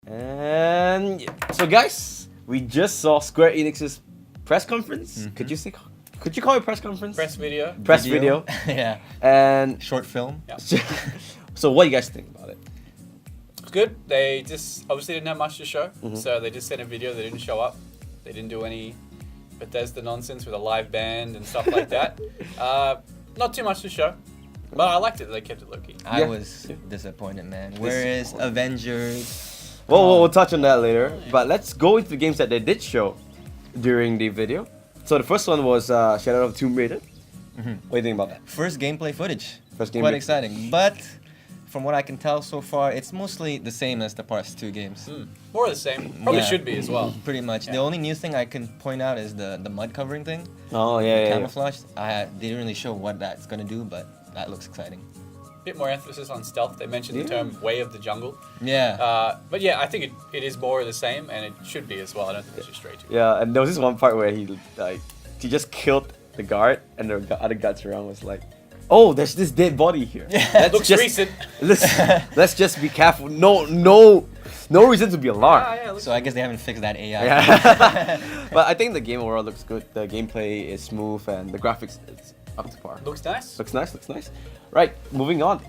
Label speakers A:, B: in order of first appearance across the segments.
A: And so, guys, we just saw Square Enix's press conference. Could you call it press conference?
B: Press video.
A: Press video.
C: Yeah.
A: And
C: Short film.
B: Yeah.
A: so, what do you guys think about it?
B: It's good. They just obviously didn't have much to show, so they just sent a video. They didn't show up. They didn't do any Bethesda nonsense with a live band and stuff like that. Not too much to show, but I liked it. They kept it low key.
C: I was disappointed, man. Where is Avengers?
A: Well, we'll touch on that later. But let's go into the games that they did show during the video. So the first one was Shadow of the Tomb Raider. What do you think about that?
C: First gameplay footage.
A: First
C: Quite exciting. But from what I can tell so far, it's mostly the same as the Parts 2 games.
B: More of the same. Probably should be as well.
C: Pretty much.
B: Yeah.
C: The only new thing I can point out is the mud covering thing.
A: Oh, yeah.
C: Camouflage. They didn't really show what that's going to do, but that looks exciting.
B: Bit more emphasis on stealth. They mentioned the term "way of the jungle."
C: Yeah.
B: But yeah, I think it is more of the same, and it should be as well. I don't think it's just straight to.
A: Yeah, and there was this one part where he just killed the guard, and the other guards around was like, "Oh, there's this dead body here.
B: It looks recent.
A: Let's just be careful. No reason to be alarmed."
C: So I guess they haven't fixed that AI.
A: Yeah. But I think the game overall looks good. The gameplay is smooth, and the graphics is up to par.
B: Looks nice.
A: Looks nice. Right, moving on.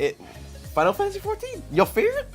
A: Final Fantasy XIV, your favorite?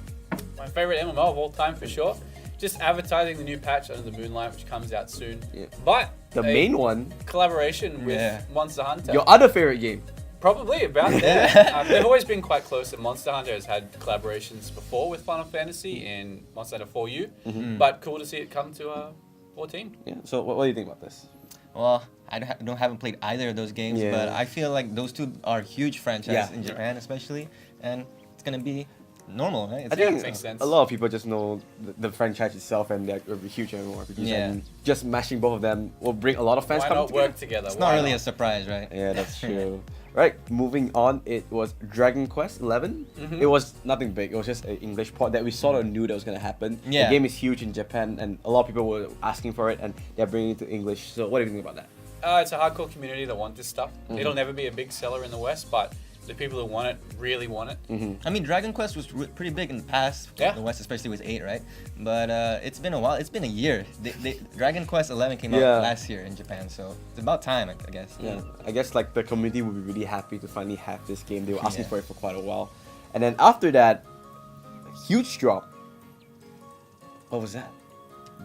B: My favorite MMO of all time for sure. Just advertising the new patch Under the Moonlight, which comes out soon.
A: Yeah.
B: But
A: The main one,
B: collaboration with Monster Hunter.
A: your other favorite game.
B: Probably about there. They've always been quite close. And Monster Hunter has had collaborations before with Final Fantasy in Monster Hunter 4U. But cool to see it come to 14.
A: Yeah. So what do you think about this?
C: Well, I haven't played either of those games, but I feel like those two are huge franchises in Japan, especially, and it's gonna be normal, right?
A: I think
B: it makes sense.
A: a lot of people just know the franchise itself, and they're huge MMORPGs. And just mashing both of them will bring a lot of fans.
B: Why not work together?
C: It's not really a surprise, right?
A: Yeah, that's true. Right, moving on, it was Dragon Quest XI. It was nothing big, it was just an English port that we sort of knew that was going to happen.
C: Yeah.
A: The game is huge in Japan, and a lot of people were asking for it, and they're bringing it to English. So what do you think about that?
B: It's a hardcore community that want this stuff. It'll never be a big seller in the West, but the people who want it really want it.
C: I mean, Dragon Quest was pretty big in the past, in the West, especially with 8, right? But it's been a while. It's been a year. Dragon Quest 11 came out last year in Japan, so it's about time, I guess.
A: Yeah, I guess like the community would be really happy to finally have this game. They were asking for it for quite a while. And then after that, a huge drop. What was that?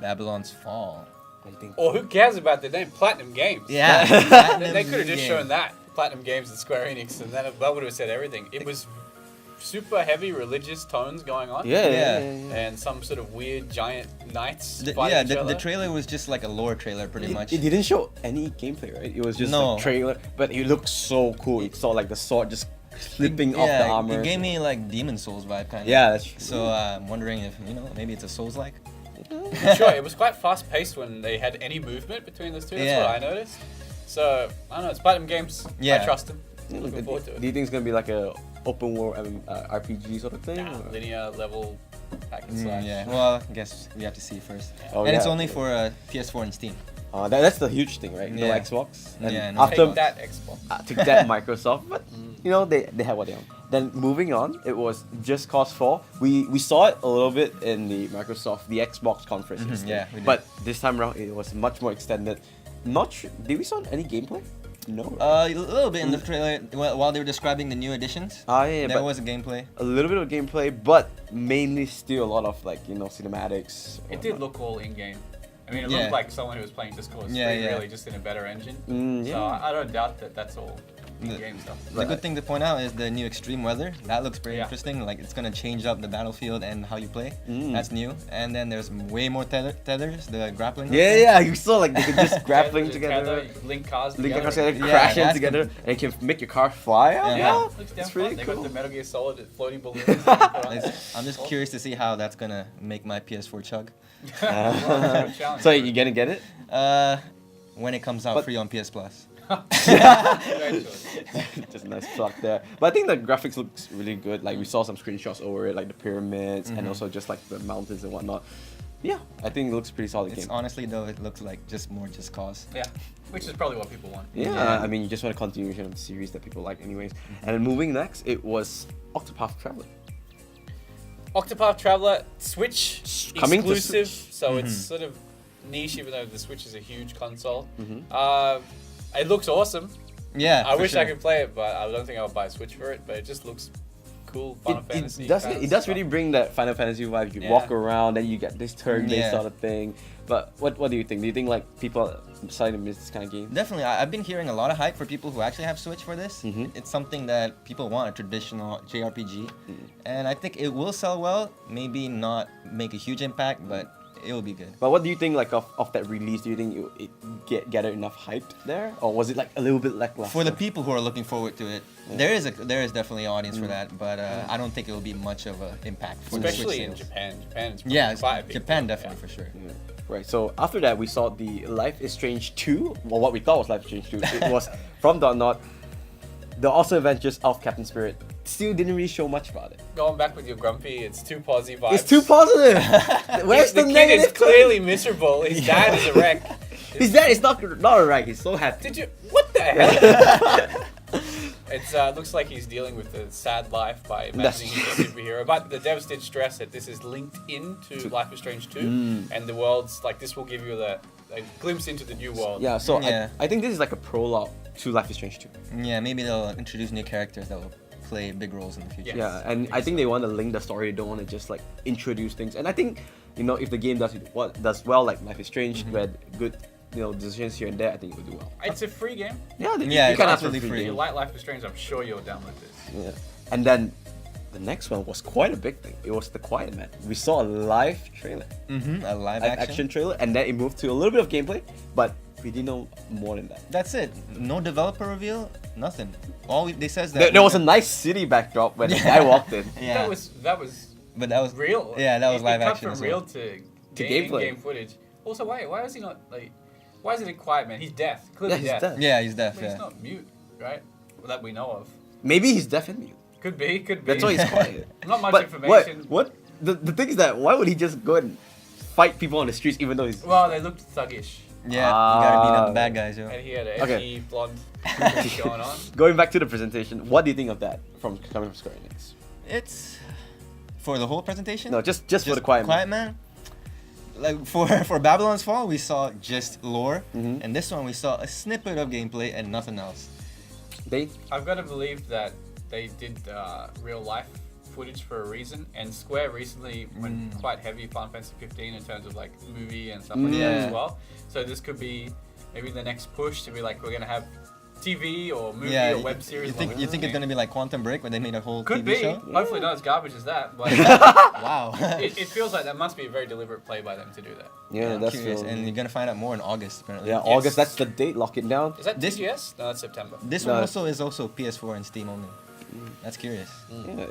C: Babylon's Fall.
A: I think.
B: Or who cares about the name? Platinum Games.
C: Yeah.
B: They could have just shown that. Platinum Games and Square Enix, and that would have said everything. It was super heavy religious tones going on.
A: Yeah.
B: And some sort of weird giant knights
C: The
B: fighting each other.
C: the trailer was just like a lore trailer, pretty much.
A: It didn't show any gameplay, right? It was just a trailer, but it looked so cool. You saw like the sword just slipping off the armor.
C: It gave me like Demon Souls vibe, kind of.
A: Yeah, that's true.
C: So I'm wondering if maybe it's a Souls-like.
B: Sure, it was quite fast paced when they had any movement between those two. That's what I noticed. So I don't know. It's Platinum Games. I trust them. Looking forward to it.
A: Do you think it's gonna be like a open world RPG sort of thing?
B: Linear level hack and slash.
C: Yeah. Well, I guess we have to see first.
A: Oh,
C: and it's only for PS4 and Steam.
A: That's the huge thing, right? No Xbox. And
C: no
A: after
B: Take that Xbox.
A: take that Microsoft, but they had what they want. Then moving on, it was Just Cause 4. We saw it a little bit in the Xbox conference yesterday.
C: Yeah, we did.
A: But this time around, it was much more extended. Not sure. Did we saw any gameplay? No.
C: A little bit in the trailer while they were describing the new additions. There was a gameplay.
A: A little bit of gameplay, but mainly still a lot of cinematics.
B: It did look all in game. I mean, it looked like someone who was playing Just Cause 3 really just in a better engine. So I don't doubt that that's all in-game stuff.
C: The good thing to point out is the new extreme weather. That looks pretty interesting. Like it's gonna change up the battlefield and how you play. That's new. And then there's way more tethers, the grappling.
A: Yeah, you saw like they could just grappling together.
B: Tether, you can link cars together.
A: Crash them together, and you can make your car fly out.
B: Yeah,
A: it's pretty
B: They
A: cool.
B: got the Metal Gear Solid floating balloons.
C: I'm just curious to see how that's gonna make my PS4 chug.
A: So you're gonna get it?
C: When it comes out free on PS Plus.
A: Just a nice plug there. But I think the graphics looks really good. Like we saw some screenshots over it, like the pyramids and also just like the mountains and whatnot. Yeah, I think it looks pretty solid game.
C: Honestly though, it looks like just more Just Cause.
B: Yeah, which is probably what people want.
A: Yeah, I mean you just want a continuation of the series that people like anyways. And then moving next, it was Octopod Traveler.
B: Octopod Traveler, Switch
A: Coming to
B: exclusive,
A: Switch.
B: so it's sort of niche, even though the Switch is a huge console.
A: Mm-hmm.
B: It looks awesome.
C: Yeah.
B: I
C: for
B: wish
C: sure.
B: I could play it, but I don't think I'll buy a Switch for it. But it just looks cool, Final Fantasy.
A: It does
B: kind of
A: it does
B: stuff.
A: really bring that Final Fantasy vibe. You
B: Yeah.
A: walk around, then you get this turn-based
C: Yeah.
A: sort of thing. But what do you think? Do you think like people are starting to miss this kind of game?
C: Definitely, I've been hearing a lot of hype for people who actually have Switch for this.
A: Mhm.
C: It's something that people want, a traditional JRPG, and I think it will sell well. Maybe not make a huge impact, but it will be good.
A: But what do you think like of that release? Do you think it gathered enough hype there, or was it like a little bit lackluster?
C: For the people who are looking forward to it, there is definitely an audience for that, but I don't think it will be much of an impact for the
B: Especially
C: Switch
B: in
C: sales.
B: Japan. Japan's
C: Yeah,
B: quite a big
C: Japan
B: deal,
C: definitely for sure.
A: Yeah. Right. So after that, we saw the Life is Strange 2, or what we thought was Life is Strange 2. It was from Not, The Awesome Adventures of Captain Spirit. Still didn't really show much about it.
B: Going back with your grumpy, it's too posy vibes.
A: It's too positive. Where's
B: the
A: the
B: kid
A: negative?
B: is clearly miserable. His dad is a wreck.
A: His dad is not alright. He's so happy.
B: Did you? What the hell? It looks like he's dealing with a sad life by imagining he's a superhero. But the devs did stress that this is linked into Life is Strange 2, and the world's like this will give you a glimpse into the new world.
A: Yeah. So
C: Yeah.
A: I think this is like a prologue to Life is Strange 2.
C: Yeah, maybe they'll introduce new characters that will play big roles in the future.
B: Yes.
A: Yeah, and I think they want to link the story. They don't want to just like introduce things. And I think, you know, if the game does well, like Life is Strange, where good, you know, decisions here and there, I think it will do well.
B: It's a free game.
A: Yeah,
C: Yeah,
A: you
C: it's
A: can ask for
C: absolutely
A: free.
C: free.
B: If you like Life is Strange, I'm sure you'll download this.
A: Yeah. And then the next one was quite a big thing. It was The Quiet Man. We saw a live trailer,
C: A live
A: live
C: action.
A: action trailer, and then it moved to a little bit of gameplay, but we didn't know more than that.
C: That's it. No developer reveal. Nothing. They says that
A: There was a nice city backdrop when the guy walked in.
C: Yeah.
B: That was
C: But that was
B: real.
C: Yeah, that was
B: It
C: live
B: cut
C: action
B: from
C: as
B: real
C: well.
B: to
A: gameplay.
B: game footage. Also, why is he not like? Why is it a quiet man? He's deaf. Clearly
A: Yeah, he's deaf.
C: Yeah, he's deaf.
B: But
C: Yeah.
B: he's not mute, right? Well, that we know of.
A: Maybe he's deaf and mute.
B: Could be.
A: That's why he's quiet.
B: Not much
A: But
B: information.
A: What? The thing is that why would he just go and fight people on the streets even though he's
B: Well, they looked thuggish,
C: Yeah, you gotta beat up the
A: Ah.
C: bad guys, yo.
B: and he had a
A: Okay.
B: edgy blonde thing going on.
A: going back to the presentation? What do you think of that from coming from Square Enix?
C: It's for the whole presentation.
A: No, just for the Quiet Man.
C: Man. Like for Babylon's Fall, we saw just lore,
A: Mhm.
C: and this one we saw a snippet of gameplay and nothing else.
A: They
B: I've got to believe that they did real life footage for a reason, and Square recently went quite heavy Final Fantasy 15 in terms of like movie and stuff like that
C: Yeah.
B: as well. So this could be maybe the next push to be like we're gonna have TV or movie
C: Yeah,
B: or web series.
C: You think
B: along
C: you
B: with
C: think
B: this
C: it's gonna be like Quantum Break, where they made a whole
B: Could
C: TV
B: be.
C: show?
B: Hopefully not as garbage as that, but
C: Wow.
B: it feels like that must be a very deliberate play by them to do that.
A: yeah,
C: I'm
A: that's
C: curious,
A: real.
C: and you're gonna find out more in August apparently.
A: Yeah, August. That's the date. Lock it down.
B: Is that
C: This-
B: TGS? No, that's September.
C: This
A: No.
C: one also is also PS4 and Steam only. That's curious.
A: Yeah,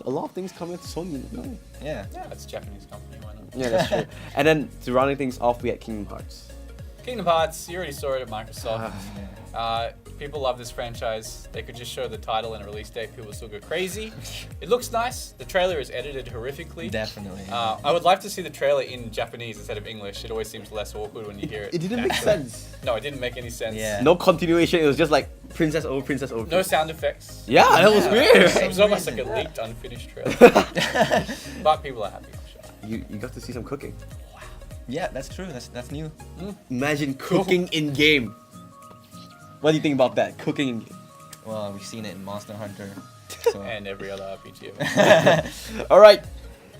A: a lot of things coming to Sony. No.
C: Yeah.
B: Yeah, it's a Japanese company. Why not?
A: Yeah, that's true. And then to rounding things off, we had Kingdom Hearts.
B: Kingdom Hearts. You already saw it at Microsoft. People love this franchise. They could just show the title and a release date. People still go crazy. It looks nice. The trailer is edited horrifically.
C: Definitely.
B: I would like to see the trailer in Japanese instead of English. It always seems less awkward when you hear it.
A: It didn't make
B: actually.
A: sense.
B: No, it didn't make any sense.
C: Yeah.
A: No continuation. It was just like Princess over Princess over.
B: No sound effects.
A: Yeah, that was
C: Yeah.
A: weird.
B: It was almost like a leaked, unfinished trailer. But people are happy, I'm sure.
A: You got to see some cooking.
C: Yeah, that's true. That's new.
A: Imagine cooking in game. What do you think about that? Cooking in game.
C: Well, we've seen it in Monster Hunter. So
B: And every other RPG. ever.
A: All right,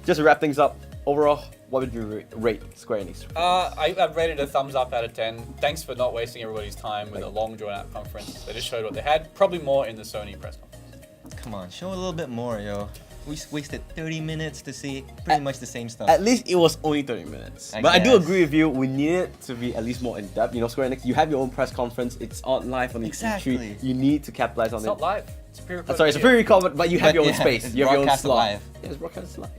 A: just to wrap things up. Overall, what would you rate Square Enix?
B: I've rated a thumbs up out of 10. Thanks for not wasting everybody's time with a long drawn out conference. They just showed what they had. Probably more in the Sony press conference.
C: come on, show a little bit more, yo. We wasted 30 minutes to see pretty much the same stuff.
A: At least it was only 30 minutes.
C: I
A: But I do
C: guess.
A: agree with you. We need it to be at least more in depth. You know, Square Enix, you have your own press conference. It's on live on the
C: Exactly.
A: E3. You need to capitalize on
B: It's
A: it.
B: not live. It's a pre-recorded.
A: Sorry, it's a
B: video.
A: pre-record, but you have
C: But
A: your own
C: yeah,
A: space.
C: it's
A: You have your own
C: broadcasted
A: slot.
C: live.
A: Yeah, it's broadcast live.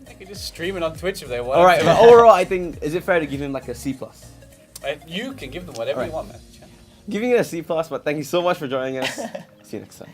B: They could just stream it on Twitch if they want.
A: All right, but overall, I think is it fair to give him like a C+?
B: You can give them whatever
A: All right.
B: you want, man.
A: Giving it a C+, but thank you so much for joining us. See you next time.